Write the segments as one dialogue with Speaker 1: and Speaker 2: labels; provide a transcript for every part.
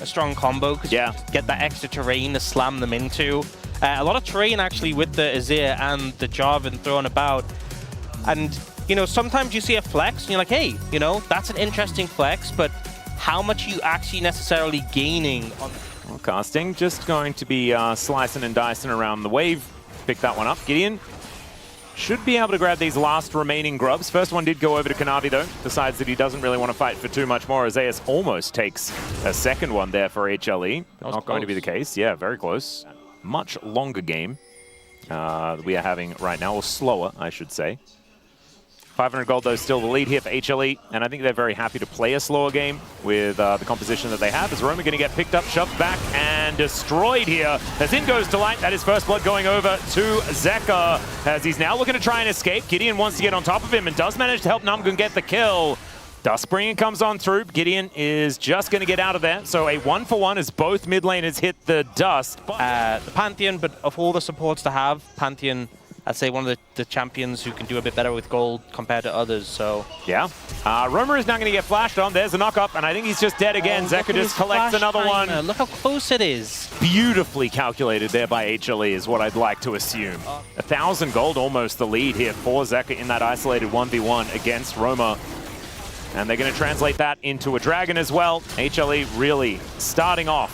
Speaker 1: a strong combo because you get that extra terrain to slam them into. A lot of terrain actually with the Azir and the Jarvan thrown about. And, you know, sometimes you see a flex and you're like, hey, you know, that's an interesting flex, but how much are you actually necessarily gaining on...
Speaker 2: Well, casting just going to be slicing and dicing around the wave. Pick that one up. Gideon should be able to grab these last remaining grubs. First one did go over to Kanavi, though. Decides that he doesn't really want to fight for too much more. Azir almost takes a second one there for HLE. But not going to be the case. Yeah, very close. Much longer game we are having right now, or slower, I should say. 500 gold, though, still the lead here for HLE, and I think they're very happy to play a slower game with the composition that they have. Is Roma going to get picked up, shoved back, and destroyed here? As in goes Delight. That is first blood going over to Zeka, as he's now looking to try and escape. Gideon wants to get on top of him and does manage to help Namgun get the kill. Dustbringer comes on through. Gideon is just going to get out of there. So a 1-for-1 as both mid laners hit the dust.
Speaker 1: The Pantheon, but of all the supports to have, Pantheon, I'd say one of the champions who can do a bit better with gold compared to others, so...
Speaker 2: Yeah. Romer is not going to get flashed on. There's a knock-up, and I think he's just dead again. Zeka just collects another one.
Speaker 1: Look how close it is.
Speaker 2: Beautifully calculated there by HLE is what I'd like to assume. 1,000 gold, almost the lead here for Zeka in that isolated 1v1 against Roma. And they're going to translate that into a dragon as well. HLE really starting off,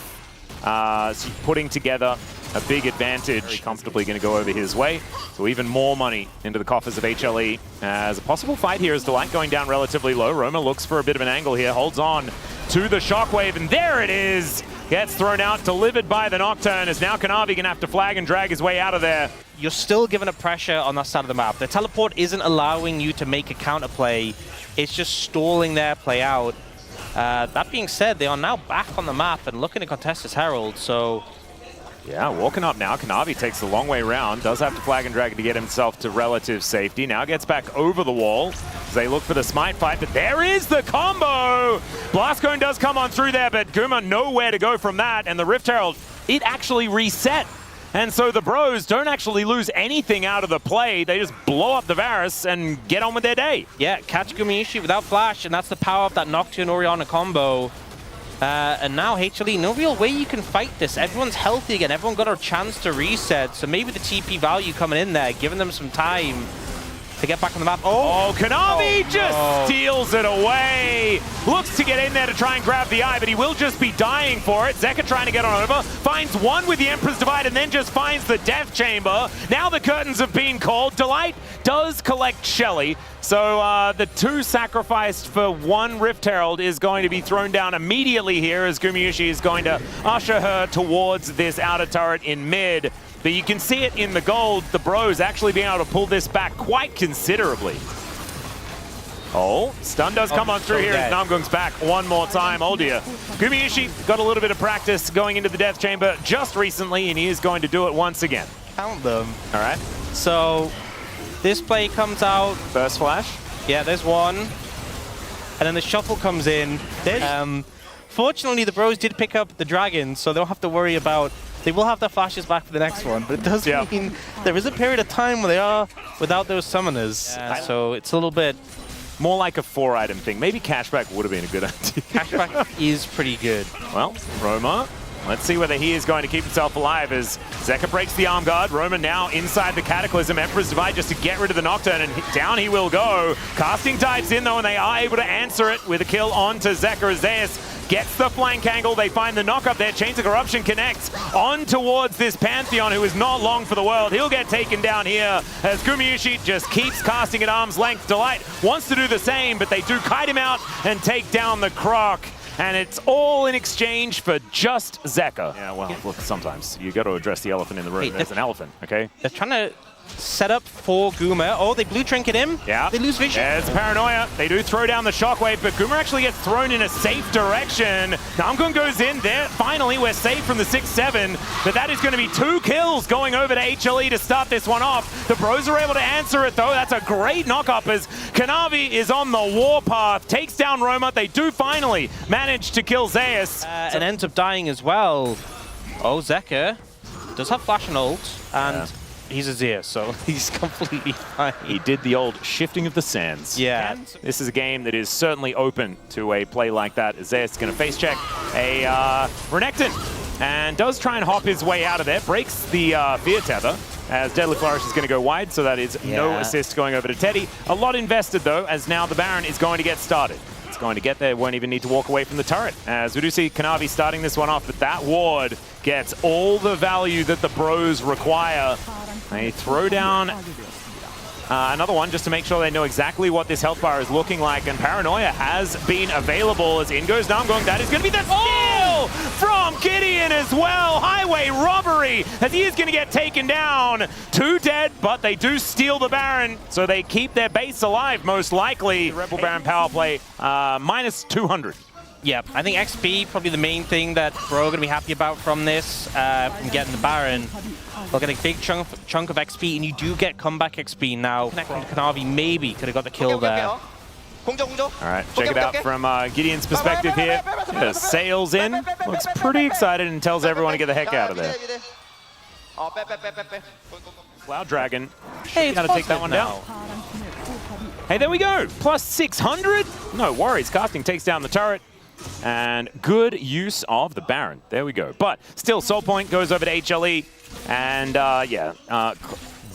Speaker 2: putting together a big advantage. Very comfortably going to go over his way. So even more money into the coffers of HLE. As a possible fight here is Delight going down relatively low. Roma looks for a bit of an angle here, holds on to the shockwave, and there it is! Gets thrown out, delivered by the Nocturne, as now Kanavi going to have to flag and drag his way out of there.
Speaker 1: You're still given a pressure on that side of the map. The teleport isn't allowing you to make a counterplay. It's just stalling their play out. That being said, they are now back on the map and looking to contest this Herald, so...
Speaker 2: Yeah, walking up now. Kanavi takes the long way round. Does have to flag and drag to get himself to relative safety. Now gets back over the wall as they look for the smite fight. But there is the combo! Blast Cone does come on through there, but Guma nowhere to go from that. And the Rift Herald, it actually reset. And so the bros don't actually lose anything out of the play. They just blow up the Varus and get on with their day.
Speaker 1: Yeah, catch Gumayusi without flash, and that's the power of that Nocturne Orianna combo. And now HLE, no real way you can fight this. Everyone's healthy again. Everyone got a chance to reset. So maybe the TP value coming in there, giving them some time to get back on the map.
Speaker 2: Oh, Kanavi just steals it away. Looks to get in there to try and grab the eye, but he will just be dying for it. Zeka trying to get on over. Finds one with the Emperor's Divide and then just finds the Death Chamber. Now the curtains have been called. Delight does collect Shelly. So the two sacrificed for one Rift Herald is going to be thrown down immediately here as Gumayusi is going to usher her towards this outer turret in mid. But you can see it in the gold, the bros actually being able to pull this back quite considerably. Oh, stun does come on through here as Namgung's back one more time. Oh dear. Gumayusi got a little bit of practice going into the Death Chamber just recently, and he is going to do it once again.
Speaker 1: Count them.
Speaker 2: All right.
Speaker 1: So this play comes out.
Speaker 2: First flash.
Speaker 1: Yeah, there's one. And then the shuffle comes in. Fortunately, the bros did pick up the dragon, so they don't have to worry about... They will have their flashes back for the next one, but it does mean there is a period of time where they are without those summoners. So it's a little bit...
Speaker 2: More like a 4-item thing. Maybe cashback would have been a good idea.
Speaker 1: Cashback is pretty good.
Speaker 2: Well, Roma, let's see whether he is going to keep himself alive as Zeka breaks the arm guard. Roma now inside the Cataclysm. Emperor's Divide just to get rid of the Nocturne, and down he will go. Casting dives in, though, and they are able to answer it with a kill onto Zeka as Zeus gets the flank angle. They find the knock-up there. Chains of Corruption connects on towards this Pantheon, who is not long for the world. He'll get taken down here as Gumayusi just keeps casting at arm's length. Delight wants to do the same, but they do kite him out and take down the Croc. And it's all in exchange for just Zeka. Yeah, well, look, sometimes you got to address the elephant in the room. Hey, there's an elephant, okay?
Speaker 1: They're trying to set up for Guma. Oh, they blue trinket him.
Speaker 2: Yeah.
Speaker 1: They lose vision.
Speaker 2: There's paranoia. They do throw down the shockwave, but Guma actually gets thrown in a safe direction. Namgun goes in there. Finally, we're safe from the 6-7, but that is going to be 2 kills going over to HLE to start this one off. The bros are able to answer it, though. That's a great knock-up as Kanavi is on the warpath, takes down Roma. They do finally manage to kill Zeus.
Speaker 1: And ends up dying as well. Oh, Zeka does have flash and ult, and he's Azir, so he's completely fine.
Speaker 2: He did the old shifting of the sands.
Speaker 1: Yeah.
Speaker 2: And this is a game that is certainly open to a play like that. Azir's going to face check a Renekton and does try and hop his way out of there. Breaks the fear tether as Deadly Flourish is going to go wide, so that is no assist going over to Teddy. A lot invested, though, as now the Baron is going to get started. It's going to get there, won't even need to walk away from the turret. As we do see Kanavi starting this one off, but that ward gets all the value that the Bros require. They throw down another one just to make sure they know exactly what this health bar is looking like, and Paranoia has been available as in goes Namgung. That is going to be the steal from Gideon as well. Highway robbery as he is going to get taken down. 2 dead, but they do steal the Baron, so they keep their base alive most likely. Rebel Baron power play minus 200.
Speaker 1: Yeah, I think XP probably the main thing that Bro are going to be happy about from this, from getting the Baron. They'll get a big chunk of XP, and you do get comeback XP now. Connecting to Kanavi, maybe could have got the kill there.
Speaker 2: All right, check it out from Gideon's perspective here. Sails in, looks pretty excited, and tells everyone to get the heck out of there. Cloud Dragon,
Speaker 1: hey,
Speaker 2: got to take that one down. Hey, there we go, plus 600. No worries, casting takes down the turret. And good use of the Baron. There we go. But still, Soul Point goes over to HLE. And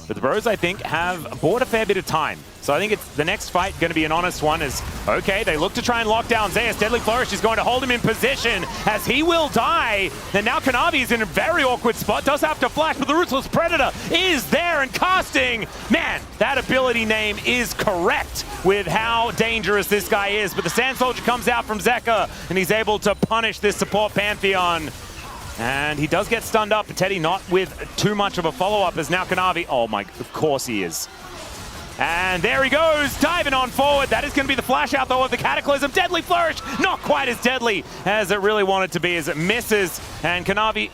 Speaker 2: but the Bros, I think, have bought a fair bit of time. So I think it's the next fight going to be an honest one. Is okay, they look to try and lock down Zeus. Deadly Flourish is going to hold him in position as he will die. And now Kanavi is in a very awkward spot. Does have to flash, but the Ruthless Predator is there and casting. Man, that ability name is correct with how dangerous this guy is. But the Sand Soldier comes out from Zeka, and he's able to punish this support Pantheon. And he does get stunned up, but Teddy not with too much of a follow-up as now Kanavi, oh my, of course he is. And there he goes, diving on forward. That is going to be the flash out though of the Cataclysm. Deadly Flourish, not quite as deadly as it really wanted to be as it misses. And Kanavi,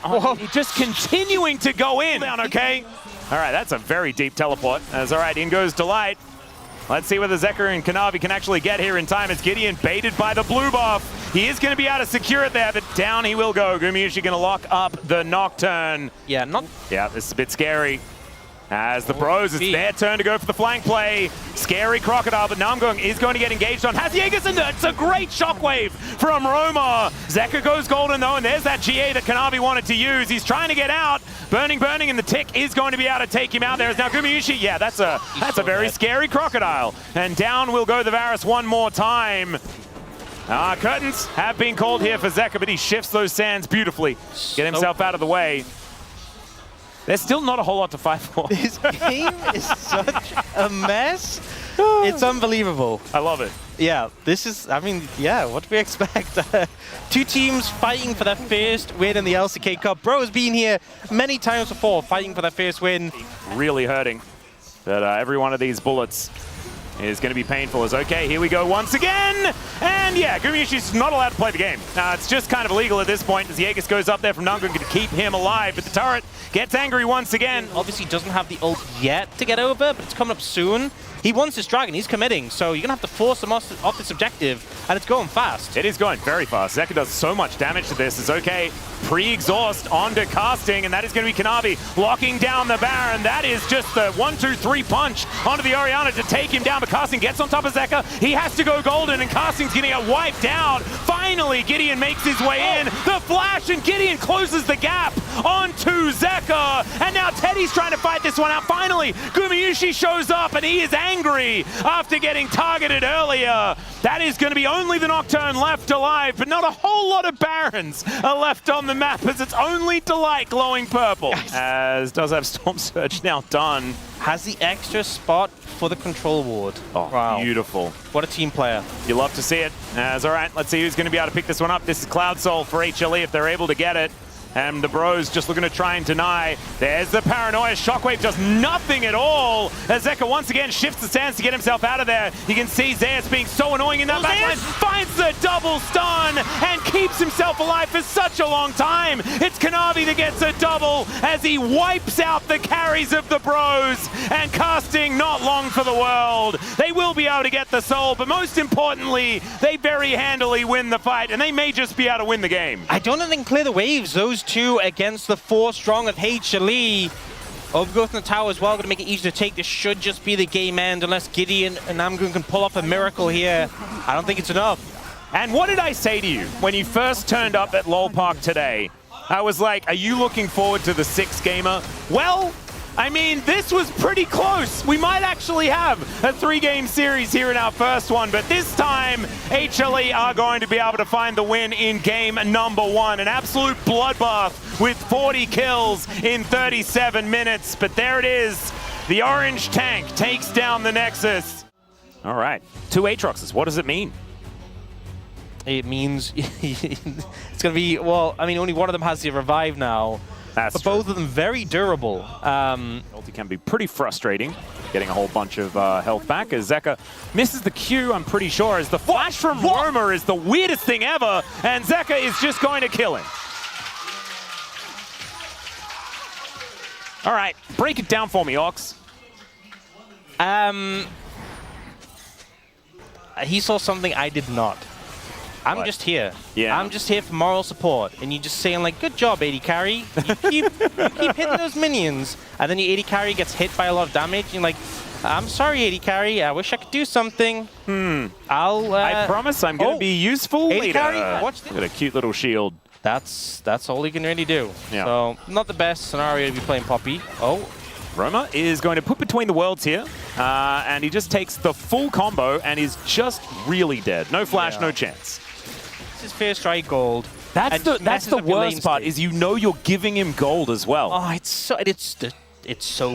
Speaker 2: just continuing to go in. Down, okay? All right, that's a very deep teleport. As all right, in goes Delight. Let's see whether Zeka and Kanavi can actually get here in time as Gideon baited by the blue buff. He is going to be able to secure it there, but down he will go. Gumayusi going to lock up the Nocturne.
Speaker 1: Yeah,
Speaker 2: this is a bit scary. As the Bros, it's their turn to go for the flank play. Scary Crocodile, but Namgung is going to get engaged on Hasiegas, and it's a great shockwave from Roma. Zeka goes golden though, and there's that GA that Kanavi wanted to use. He's trying to get out. Burning, and the Tick is going to be able to take him out. There is now Gumayusi. Yeah, that's a very scary Crocodile. And down will go the Varus one more time. Curtains have been called here for Zeka, but he shifts those sands beautifully. Get himself out of the way. There's still not a whole lot to fight for.
Speaker 1: This game is such a mess. It's unbelievable.
Speaker 2: I love it.
Speaker 1: Yeah, this is, I mean, yeah, what do we expect? 2 teams fighting for their first win in the LCK Cup. Bro has been here many times before, fighting for their first win.
Speaker 2: Really hurting that every one of these bullets is going to be painful. As okay, here we go once again. And yeah, Gumayushi's not allowed to play the game. It's just kind of illegal at this point as Jaeger goes up there from Namgung to keep him alive. But the turret gets angry once again.
Speaker 1: Obviously doesn't have the ult yet to get over, but it's coming up soon. He wants this dragon, he's committing, so you're going to have to force him off this objective, and it's going fast.
Speaker 2: It is going very fast. Zeka does so much damage to this. It's okay. Pre-exhaust onto casting, and that is going to be Kanavi locking down the Baron. That is just the 1-2-3 punch onto the Orianna to take him down, but casting gets on top of Zeka. He has to go golden, and casting's going to get wiped out. Finally, Gideon makes his way in. The flash, and Gideon closes the gap onto Zeka. And now Teddy's trying to fight this one out. Finally, Gumayusi shows up, and he is angry after getting targeted earlier. That is going to be only the Nocturne left alive, but not a whole lot of Barons are left on the map as it's only Delight glowing purple. As does have Storm Surge now done.
Speaker 1: Has the extra spot for the control ward.
Speaker 2: Oh, wow. Beautiful.
Speaker 1: What a team player.
Speaker 2: You love to see it. As all right, let's see who's going to be able to pick this one up. This is Cloud Soul for HLE if they're able to get it. And the Bros just looking to try and deny. There's the Paranoia. Shockwave does nothing at all. As Zeka once again shifts the sands to get himself out of there. You can see Zeus being so annoying in that backline. Finds the double stun and keeps himself alive for such a long time. It's Kanavi that gets a double as he wipes out the carries of the Bros. And casting not long for the world. They will be able to get the soul, but most importantly, they very handily win the fight, and they may just be able to win the game.
Speaker 1: I don't think clear the waves. Those 2 against the 4 strong of HLE. Overgrowth in the tower as well, going to make it easy to take. This should just be the game end unless Gideon and Namgoon can pull off a miracle here. I don't think it's enough.
Speaker 2: And what did I say to you when you first turned up at LoL Park today? I was like, are you looking forward to the 6-gamer? Well, I mean, this was pretty close. We might actually have a 3-game series here in our first one, but this time, HLE are going to be able to find the win in game number 1. An absolute bloodbath with 40 kills in 37 minutes. But there it is. The orange tank takes down the Nexus. All right, 2 Aatroxes. What does it mean?
Speaker 1: It means it's going to be, well, I mean, only one of them has the revive now.
Speaker 2: That's
Speaker 1: but
Speaker 2: true.
Speaker 1: both of them very durable.
Speaker 2: Ulti can be pretty frustrating, getting a whole bunch of health back as Zeka misses the Q, I'm pretty sure, as the flash from Roma is the weirdest thing ever, and Zeka is just going to kill him. All right, break it down for me, Ox.
Speaker 1: He saw something I did not. I'm just here.
Speaker 2: Yeah.
Speaker 1: I'm just here for moral support. And you're just saying, like, good job, AD Carry. You keep hitting those minions. And then your AD Carry gets hit by a lot of damage. And you're like, I'm sorry, AD Carry. I wish I could do something.
Speaker 2: I promise I'm going to be useful
Speaker 1: AD
Speaker 2: later.
Speaker 1: Carry, watch this.
Speaker 2: Got a cute little shield.
Speaker 1: That's all he can really do.
Speaker 2: Yeah.
Speaker 1: So, not the best scenario to be playing Poppy. Oh.
Speaker 2: Roma is going to put between the worlds here, and he just takes the full combo and is just really dead. No flash, no chance.
Speaker 1: This is Fair Strike Gold.
Speaker 2: That's the worst part, is you know you're giving him gold as well.
Speaker 1: Oh, it's so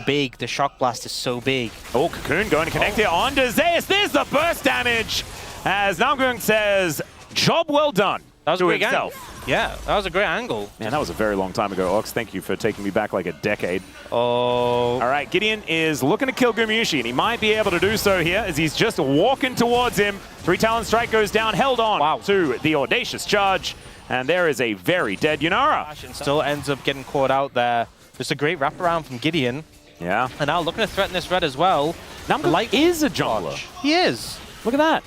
Speaker 1: big. The Shock Blast is so big.
Speaker 2: Oh, Cocoon going to connect here on to Zeus. There's the burst damage, as Namgoon says, job well done.
Speaker 1: That was
Speaker 2: to
Speaker 1: a great
Speaker 2: himself.
Speaker 1: angle. Yeah, that was a great angle.
Speaker 2: Man, that was a very long time ago, Ox. Thank you for taking me back like a decade.
Speaker 1: Oh.
Speaker 2: All right, Gideon is looking to kill Gumayusi, and he might be able to do so here as he's just walking towards him. 3 Talon Strike goes down, held on to the Audacious Charge, and there is a very dead Yunara.
Speaker 1: Still ends up getting caught out there. Just a great wraparound from Gideon.
Speaker 2: Yeah.
Speaker 1: And now looking to threaten this red as well.
Speaker 2: Namgoon is a jungler.
Speaker 1: He is.
Speaker 2: Look at that.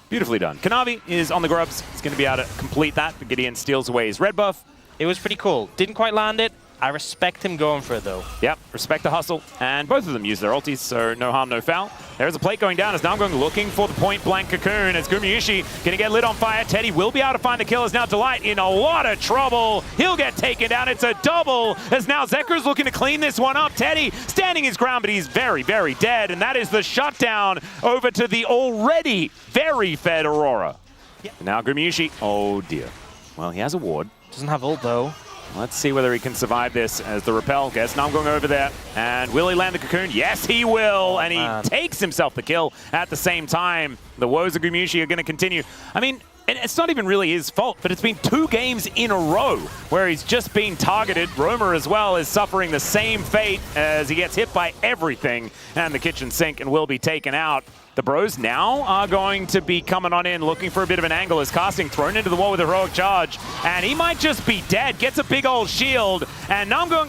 Speaker 2: Beautifully done. Kanavi is on the grubs. He's going to be able to complete that, but Gideon steals away his red buff.
Speaker 1: It was pretty cool. Didn't quite land it. I respect him going for it, though.
Speaker 2: Yep, respect the hustle. And both of them use their ultis, so no harm, no foul. There's a plate going down as Namgoon looking for the point-blank Cocoon as Gumayusi going to get lit on fire. Teddy will be able to find the kill as now Delight in a lot of trouble. He'll get taken down. It's a double as now Zeker's looking to clean this one up. Teddy standing his ground, but he's very, very dead. And that is the shutdown over to the already very fed Aurora. Yep. Now Gumayusi, oh dear. Well, he has a ward.
Speaker 1: Doesn't have ult, though.
Speaker 2: Let's see whether he can survive this as the repel gets Namgoon over there. And will he land the Cocoon? Yes, he will. And he takes himself the kill at the same time. The woes of Gumayusi are going to continue. I mean, and it's not even really his fault, but it's been 2 games in a row where he's just been targeted. Roma as well is suffering the same fate as he gets hit by everything and the kitchen sink and will be taken out. The bros now are going to be coming on in, looking for a bit of an angle as Casting thrown into the wall with a heroic charge. And he might just be dead, gets a big old shield. And Namgoon,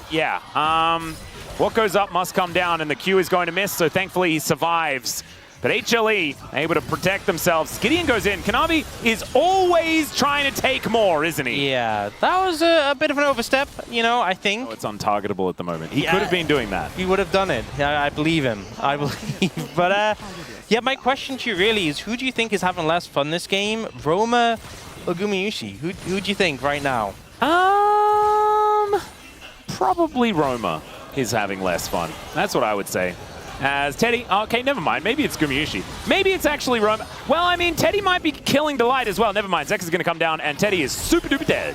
Speaker 2: what goes up must come down, and the Q is going to miss, so thankfully he survives. But HLE able to protect themselves. Gideon goes in. Kanavi is always trying to take more, isn't he?
Speaker 1: Yeah, that was a bit of an overstep, you know, I think.
Speaker 2: Oh, it's untargetable at the moment. He could have been doing that.
Speaker 1: He would have done it. I believe him. I believe. But, yeah, my question to you really is, who do you think is having less fun this game? Roma or Gumayusi? Who do you think right now?
Speaker 2: Probably Roma is having less fun. That's what I would say. As Teddy, okay, never mind. Maybe it's Gumayusi. Maybe it's actually Roma. Well, I mean, Teddy might be killing Delight as well. Never mind. Zex is going to come down, and Teddy is super duper dead.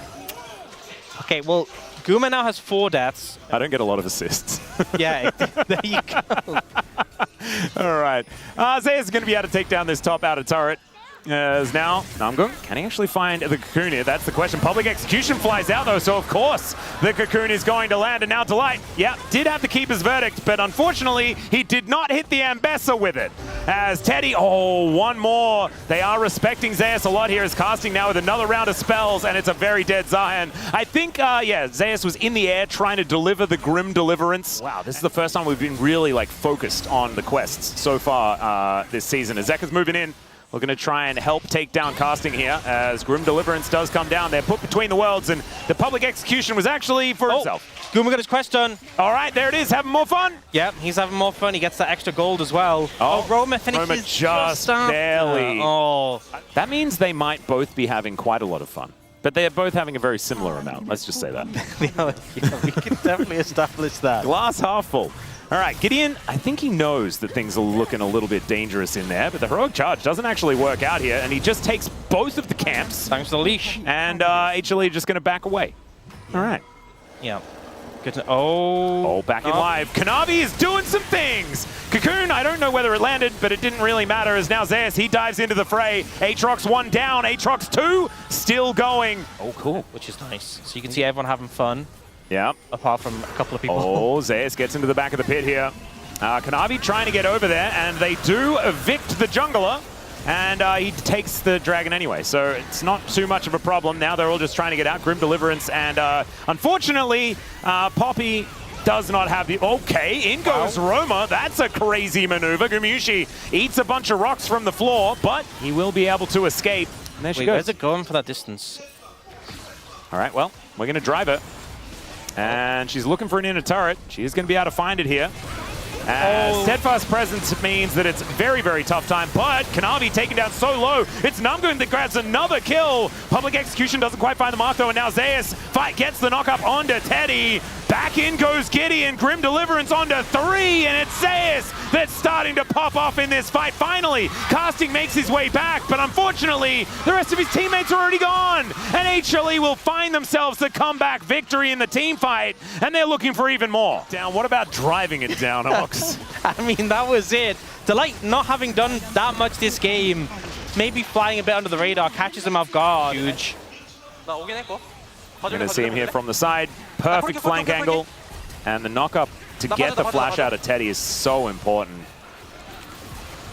Speaker 1: Okay, well, Guma now has 4 deaths.
Speaker 2: I don't get a lot of assists.
Speaker 1: Yeah, there you go.
Speaker 2: All right. Zeus is going to be able to take down this top outer turret. As now, Namgoon, can he actually find the Cocoon here? That's the question. Public Execution flies out, though, so of course the Cocoon is going to land. And now Delight, did have to keep his verdict, but unfortunately, he did not hit the Ambessa with it. As Teddy, one more. They are respecting Zeus a lot here as Casting now with another round of spells, and it's a very dead Zion. I think, Zeus was in the air trying to deliver the Grim Deliverance. Wow, this is the first time we've been really, focused on the quests so far this season. As Zeka's moving in, looking to try and help take down Casting here as Grim Deliverance does come down. They're put between the worlds, and the public execution was actually for himself.
Speaker 1: Guma got his quest done.
Speaker 2: All right, there it is, having more fun.
Speaker 1: Yep, he's having more fun. He gets that extra gold as well. Roma finishes
Speaker 2: just barely.
Speaker 1: Oh.
Speaker 2: That means they might both be having quite a lot of fun. But they're both having a very similar amount. Let's just say that.
Speaker 1: Yeah, we can definitely establish that.
Speaker 2: Glass half full. All right, Gideon, I think he knows that things are looking a little bit dangerous in there, but the heroic charge doesn't actually work out here, and he just takes both of the camps.
Speaker 1: Thanks to the leash.
Speaker 2: And HLE just going to back away. All right.
Speaker 1: Yeah. Good to, oh,
Speaker 2: back in live. Kanavi is doing some things. Cocoon, I don't know whether it landed, but it didn't really matter as now Zeus, he dives into the fray. Aatrox 1 down, Aatrox 2 still going.
Speaker 1: Oh, cool. Which is nice. So you can see everyone having fun.
Speaker 2: Yeah.
Speaker 1: Apart from a couple of people.
Speaker 2: Oh, Zeus gets into the back of the pit here. Kanavi trying to get over there, and they do evict the jungler. And he takes the dragon anyway, so it's not too much of a problem. Now they're all just trying to get out. Grim Deliverance, and unfortunately, Poppy does not have the... Okay, in goes Roma. That's a crazy maneuver. Gumushi eats a bunch of rocks from the floor, but he will be able to escape. And there she goes.
Speaker 1: Where's it going for that distance?
Speaker 2: All right, well, we're going to drive her. And she's looking for an inner turret. She is going to be able to find it here. Steadfast presence means that it's very, very tough time, but Kanavi taken down so low, it's Numgoon that grabs another kill. Public execution doesn't quite find the mark though, and now Zeus gets the knock-up onto Teddy. Back in goes Gideon, Grim Deliverance onto 3, and it's Zeus that's starting to pop off in this fight. Finally, Casting makes his way back, but unfortunately, the rest of his teammates are already gone, and HLE will find themselves the comeback victory in the team fight, and they're looking for even more. Down, what about driving it down, Ox?
Speaker 1: I mean, that was it. Delight not having done that much this game, maybe flying a bit under the radar, catches him off guard. Huge.
Speaker 2: We're going to see him here from the side. Perfect flank angle. And the knock-up to get the flash out of Teddy is so important.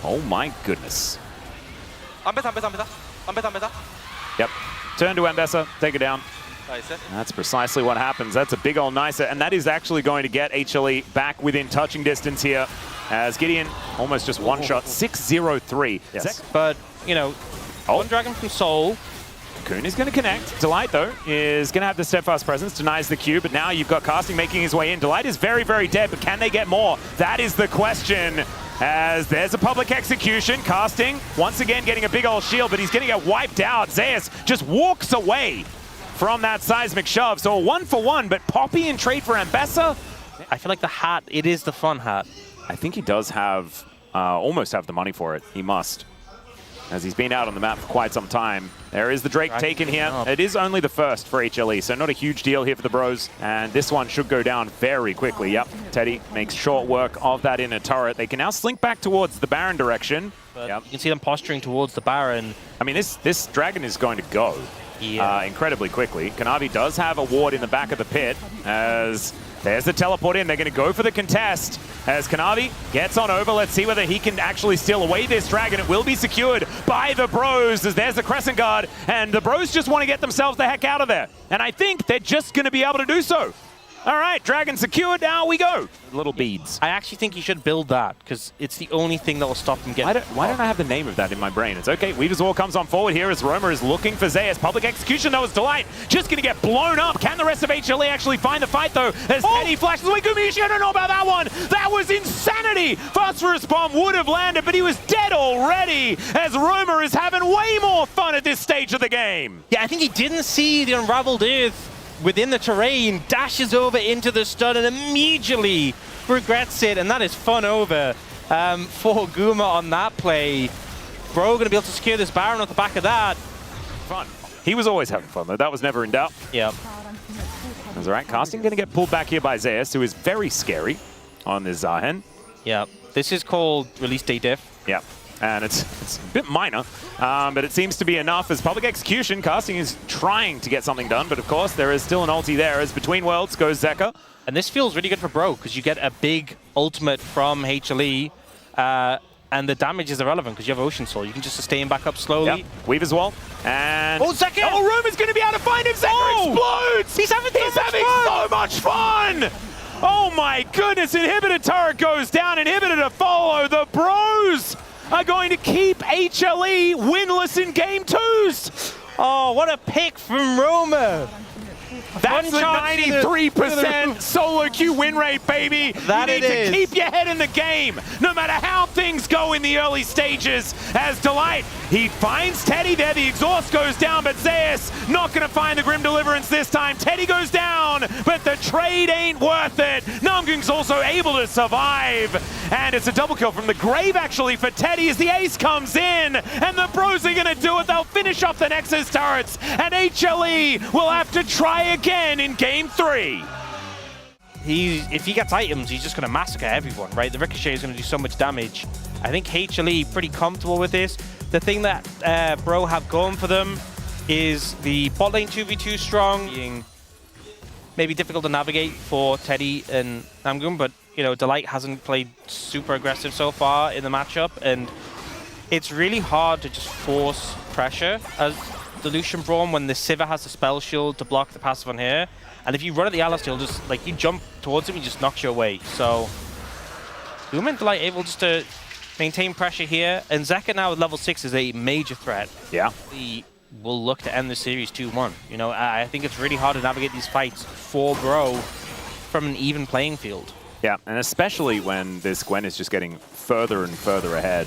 Speaker 2: Oh my goodness. Yep. Turn to Ambessa, take it down. That's precisely what happens. That's a big old nicer, and that is actually going to get HLE back within touching distance here as Gideon almost just one-shot 6-0-3.
Speaker 1: Yes. But, you know, one Dragon from Seoul.
Speaker 2: Cocoon is going to connect. Delight, though, is going to have the steadfast presence, denies the Q, but now you've got Casting making his way in. Delight is very, very dead, but can they get more? That is the question. As there's a public execution. Casting, once again, getting a big old shield, but he's going to get wiped out. Zeus just walks away from that seismic shove. So a 1-for-1, but Poppy in trade for Ambessa.
Speaker 1: I feel like the hat, it is the fun hat.
Speaker 2: I think he does have, almost have the money for it. He must, as he's been out on the map for quite some time. There is the Drake taken here. It is only the first for HLE, so not a huge deal here for the bros. And this one should go down very quickly. Yep, Teddy makes short work of that inner turret. They can now slink back towards the Baron direction.
Speaker 1: But you can see them posturing towards the Baron.
Speaker 2: I mean, this dragon is going to go. Incredibly quickly. Kanavi does have a ward in the back of the pit as there's the teleport in. They're going to go for the contest as Kanavi gets on over. Let's see whether he can actually steal away this dragon. It will be secured by the bros as there's the Crescent Guard, and the bros just want to get themselves the heck out of there. And I think they're just going to be able to do so. All right, dragon secured, now we go. Little beads.
Speaker 1: I actually think he should build that, because it's the only thing that will stop him getting...
Speaker 2: Why don't I have the name of that in my brain? It's okay, Weaver's War comes on forward here as Roma is looking for Zeus. Public execution, though, is Delight. Just going to get blown up. Can the rest of HLE actually find the fight, though? As Teddy flashes away. Gumushi, I don't know about that one. That was insanity. Phosphorus Bomb would have landed, but he was dead already, as Roma is having way more fun at this stage of the game.
Speaker 1: Yeah, I think he didn't see the Unraveled Earth within the terrain, dashes over into the stun and immediately regrets it, and that is fun over for Guma on that play. Bro going to be able to secure this Baron off the back of that.
Speaker 2: Fun. He was always having fun, though. That was never in doubt.
Speaker 1: Yep.
Speaker 2: That's all right. Casting going to get pulled back here by Zeus, who is very scary on this Zahen.
Speaker 1: Yep. This is called Release Day Diff.
Speaker 2: Yep. And it's a bit minor, but it seems to be enough as public execution. Casting is trying to get something done, but of course there is still an ulti there as between worlds goes Zeka.
Speaker 1: And this feels really good for Bro, because you get a big ultimate from HLE, and the damage is irrelevant because you have Ocean Soul. You can just sustain back up slowly.
Speaker 2: Yep. Weaver's Wall. And
Speaker 1: Zeka!
Speaker 2: Oh, Roman's going to be able to find him! Zeka explodes!
Speaker 1: He's having
Speaker 2: so much fun! Oh my goodness, Inhibitor turret goes down, Inhibitor to follow. The bros are going to keep HLE winless in game 2s.
Speaker 1: Oh, what a pick from Roma.
Speaker 2: That's a 93% solo queue win rate, baby.
Speaker 1: That
Speaker 2: you need to keep your head in the game, no matter how things go in the early stages. As Delight, he finds Teddy there. The exhaust goes down, but Zeus not going to find the Grim Deliverance this time. Teddy goes down, but the trade ain't worth it. Namgung's also able to survive, and it's a double kill from the grave, actually, for Teddy as the ace comes in, and the Bros are going to do it. They'll finish off the Nexus turrets, and HLE will have to try again in game 3.
Speaker 1: If he gets items, he's just going to massacre everyone, right? The Ricochet is going to do so much damage. I think HLE pretty comfortable with this. The thing that Bro have going for them is the bot lane 2v2 strong, being maybe difficult to navigate for Teddy and Namgung, but you know, Delight hasn't played super aggressive so far in the matchup, and it's really hard to just force pressure as the Lucian Braum when the Sivir has the spell shield to block the passive on here. And if you run at the Alice, he'll just, like, you jump towards him, he just knocks you away. So, Lumen and Delight able just to maintain pressure here. And Zeka now at level 6 is a major threat.
Speaker 2: Yeah.
Speaker 1: He will look to end the series 2-1. You know, I think it's really hard to navigate these fights for Bro from an even playing field.
Speaker 2: Yeah, and especially when this Gwen is just getting further and further ahead.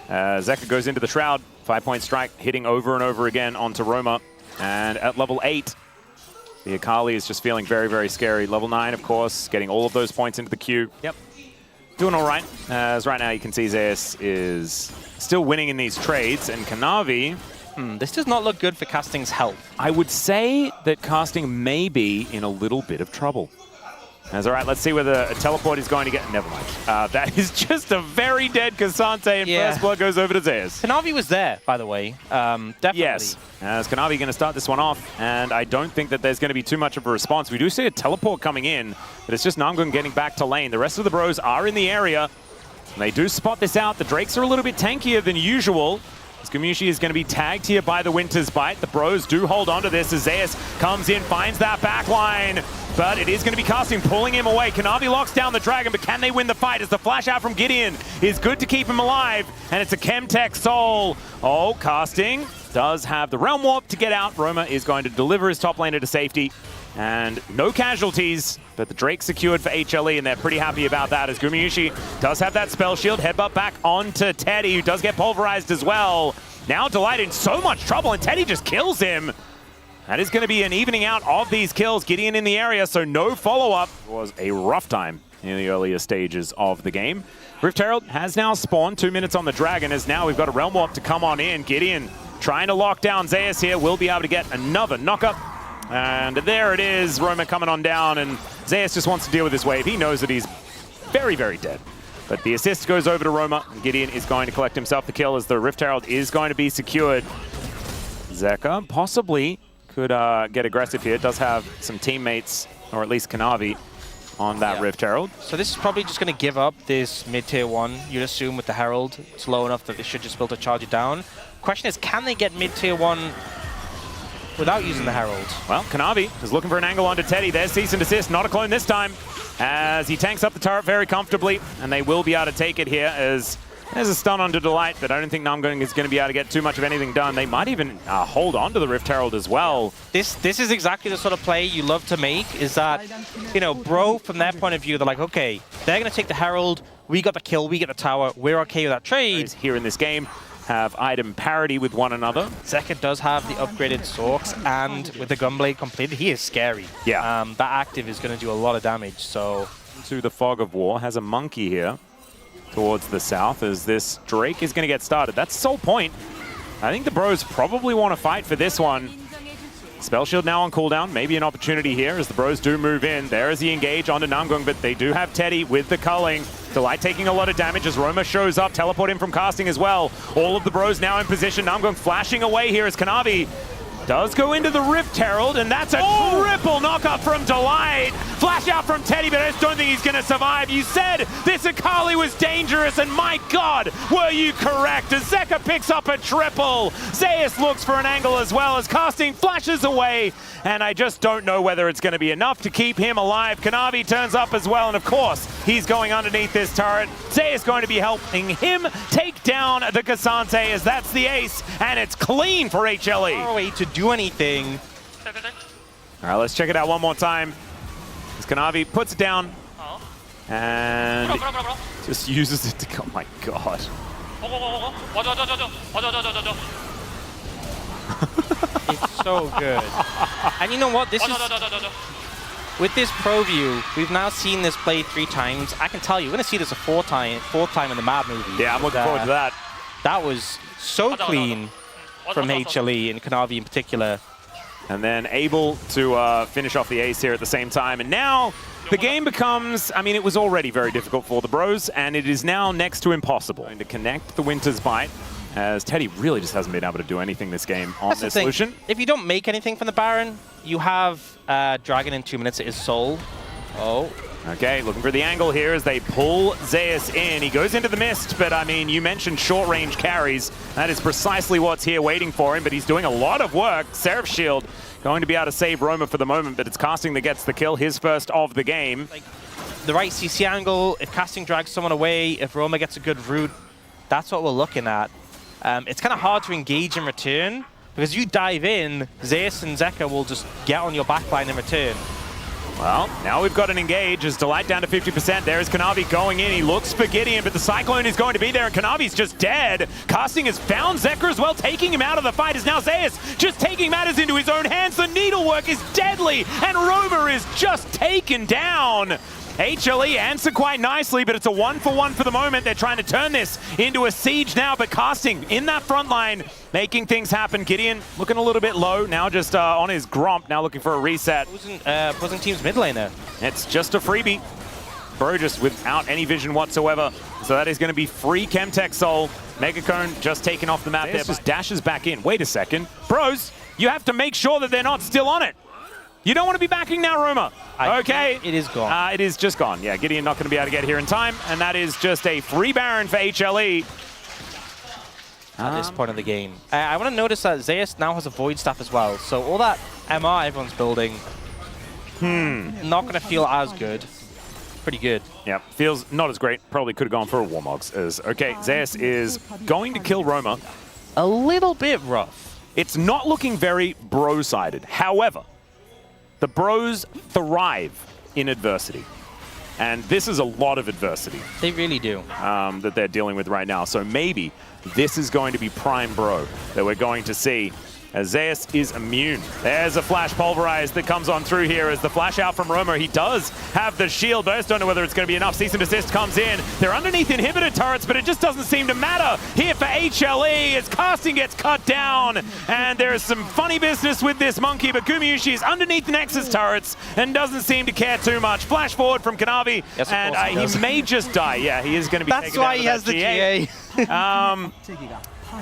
Speaker 2: Zeka goes into the Shroud, 5-point strike, hitting over and over again onto Roma. And at level 8, the Akali is just feeling very, very scary. Level 9, of course, getting all of those points into the queue. Yep. Doing all right. As right now you can see Zeus is still winning in these trades, and Kanavi...
Speaker 1: This does not look good for Casting's health.
Speaker 2: I would say that Casting may be in a little bit of trouble. As all right, let's see whether a teleport is going to get... Never mind. That is just a very dead Cassante, and first blood goes over to Zeus.
Speaker 1: Kanavi was there, by the way. Definitely.
Speaker 2: Yes. As Kanavi going to start this one off, and I don't think that there's going to be too much of a response. We do see a teleport coming in, but it's just Namgung getting back to lane. The rest of the Bros are in the area, and they do spot this out. The Drakes are a little bit tankier than usual. Skirmishes is going to be tagged here by the Winter's Bite. The Bros do hold on to this as Zeus comes in, finds that backline. But it is going to be Casting pulling him away. Kanavi locks down the Dragon, but can they win the fight as the flash out from Gideon is good to keep him alive. And it's a Chemtech Soul. Oh, Casting does have the Realm Warp to get out. Roma is going to deliver his top laner to safety. And no casualties, but the Drake secured for HLE, and they're pretty happy about that as Gumayushi does have that spell shield. Headbutt back onto Teddy, who does get pulverized as well. Now Delight in so much trouble, and Teddy just kills him. That is going to be an evening out of these kills. Gideon in the area, so no follow-up. It was a rough time in the earlier stages of the game. Rift Herald has now spawned. 2 minutes on the Dragon, as now we've got a Realm Warp to come on in. Gideon trying to lock down Zeus here. Will be able to get another knockup. And there it is, Roma coming on down, and Zeus just wants to deal with this wave. He knows that he's very, very dead. But the assist goes over to Roma. Gideon is going to collect himself the kill as the Rift Herald is going to be secured. Zeka possibly could get aggressive here. Does have some teammates, or at least Kanavi, on that Rift Herald.
Speaker 1: So this is probably just going to give up this mid-tier 1. You'd assume with the Herald, it's low enough that they should just be able to charge it down. Question is, can they get mid-tier 1 without using the Herald? Well,
Speaker 2: Kanavi is looking for an angle onto Teddy. There's cease and desist, not a clone this time, as he tanks up the turret very comfortably, and they will be able to take it here as there's a stun onto Delight, but I don't think Namgung is going to be able to get too much of anything done. They might even hold on to the Rift Herald as well.
Speaker 1: This is exactly the sort of play you love to make, is that, you know, Bro, from their point of view, they're like, okay, they're going to take the Herald, we got the kill, we get the tower, we're okay with that trade.
Speaker 2: Here in this game, have item parity with one another.
Speaker 1: Zeka does have the upgraded Sorks, and with the Gunblade completed, he is scary.
Speaker 2: Yeah.
Speaker 1: That active is going to do a lot of damage, so...
Speaker 2: To the Fog of War, has a Monkey here towards the south as this Drake is going to get started. That's the sole point. I think the Bros probably want to fight for this one. Spell Shield now on cooldown, maybe an opportunity here as the Bros do move in. There is the engage onto Namgung, but they do have Teddy with the culling. Delight taking a lot of damage as Roma shows up, teleport in from Casting as well. All of the Bros now in position. Namgung flashing away here as Kanavi does go into the Rift Herald, and that's a triple knockup from Delight. Flash out from Teddy, but I just don't think he's going to survive. You said this Akali was dangerous, and my God, were you correct? As Zeka picks up a triple. Zeus looks for an angle as well as casting flashes away, and I just don't know whether it's going to be enough to keep him alive. Kanavi turns up as well, and of course, he's going underneath this turret. Zeus going to be helping him take down the Cassante, as that's the ace, and it's clean for HLE.
Speaker 1: Far away to do anything.
Speaker 2: All right, let's check it out one more time. As Kanavi puts it down and just uses it to go. Oh my God.
Speaker 1: It's so good. And you know what? This is with this pro view, we've now seen this played 3 times. I can tell you, we're going to see this a fourth time in the Mad movie.
Speaker 2: Yeah, I'm looking forward to that.
Speaker 1: That was so clean from HLE and Kanavi in particular.
Speaker 2: And then able to finish off the ace here at the same time. And now the game becomes, I mean, it was already very difficult for the Bros, and it is now next to impossible. Going to connect the Winter's Bite, as Teddy really just hasn't been able to do anything this game on this solution.
Speaker 1: If you don't make anything from the Baron, you have Dragon in 2 minutes at his soul. Oh.
Speaker 2: Okay, looking for the angle here as they pull Zeus in. He goes into the mist, but I mean, you mentioned short-range carries. That is precisely what's here waiting for him, but he's doing a lot of work. Seraph Shield going to be able to save Roma for the moment, but it's casting that gets the kill, his first of the game.
Speaker 1: Like, the right CC angle, if casting drags someone away, if Roma gets a good route, that's what we're looking at. It's kind of hard to engage in return, because you dive in, Zeus and Zeka will just get on your backline in return.
Speaker 2: Well, now we've got an engage as Delight down to 50%. There is Kanavi going in. He looks for Gideon, but the Cyclone is going to be there, and Kanavi's just dead. Casting has found Zeka as well, taking him out of the fight. Is now Zeus just taking matters into his own hands. The needlework is deadly, and Roma is just taken down. HLE answer quite nicely, but it's a 1-for-1 for the moment. They're trying to turn this into a siege now, but casting in that front line, making things happen. Gideon looking a little bit low, now just on his Gromp, now looking for a reset.
Speaker 1: Opposing team's mid laner.
Speaker 2: It's just a freebie. Bro just without any vision whatsoever. So that is going to be free Chemtech Soul. Megacone just taken off the map there, just dashes back in. Wait a second. Bros, you have to make sure that they're not still on it. You don't want to be backing now, Roma. Okay.
Speaker 1: It is gone.
Speaker 2: It is just gone. Yeah, Gideon not going to be able to get here in time, and that is just a free Baron for HLE.
Speaker 1: At this point of the game. I want to notice that Zeus now has a Void Staff as well, so all that MR everyone's building, not going to feel as good. Pretty good.
Speaker 2: Yeah, feels not as great. Probably could have gone for a Warmogs. Okay, Zeus is going to kill Roma.
Speaker 1: A little bit rough.
Speaker 2: It's not looking very bro-sided. However, the Bros thrive in adversity. And this is a lot of adversity.
Speaker 1: They really do.
Speaker 2: That they're dealing with right now. So maybe this is going to be prime bro that we're going to see, as Zeus is immune. There's a flash pulverize that comes on through here as the flash out from Roma. He does have the shield, but I just don't know whether it's going to be enough. Cease and desist comes in. They're underneath inhibitor turrets, but it just doesn't seem to matter here for HLE as casting gets cut down. And there is some funny business with this monkey, but Gumayushi is underneath the Nexus turrets and doesn't seem to care too much. Flash forward from Kanavi,
Speaker 1: yes,
Speaker 2: and he may just die. Yeah, he is going to be
Speaker 1: That's why he has the GA.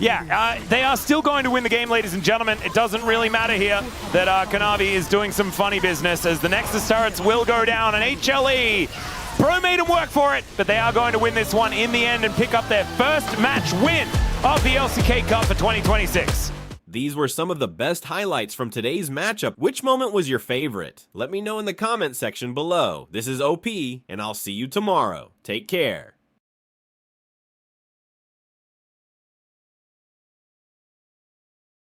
Speaker 2: Yeah, they are still going to win the game, ladies and gentlemen. It doesn't really matter here that Kanavi is doing some funny business, as the Nexus turrets will go down, and HLE, Pro made them work for it, but they are going to win this one in the end and pick up their first match win of the LCK Cup for 2026.
Speaker 3: These were some of the best highlights from today's matchup. Which moment was your favorite? Let me know in the comment section below. This is OP, and I'll see you tomorrow. Take care.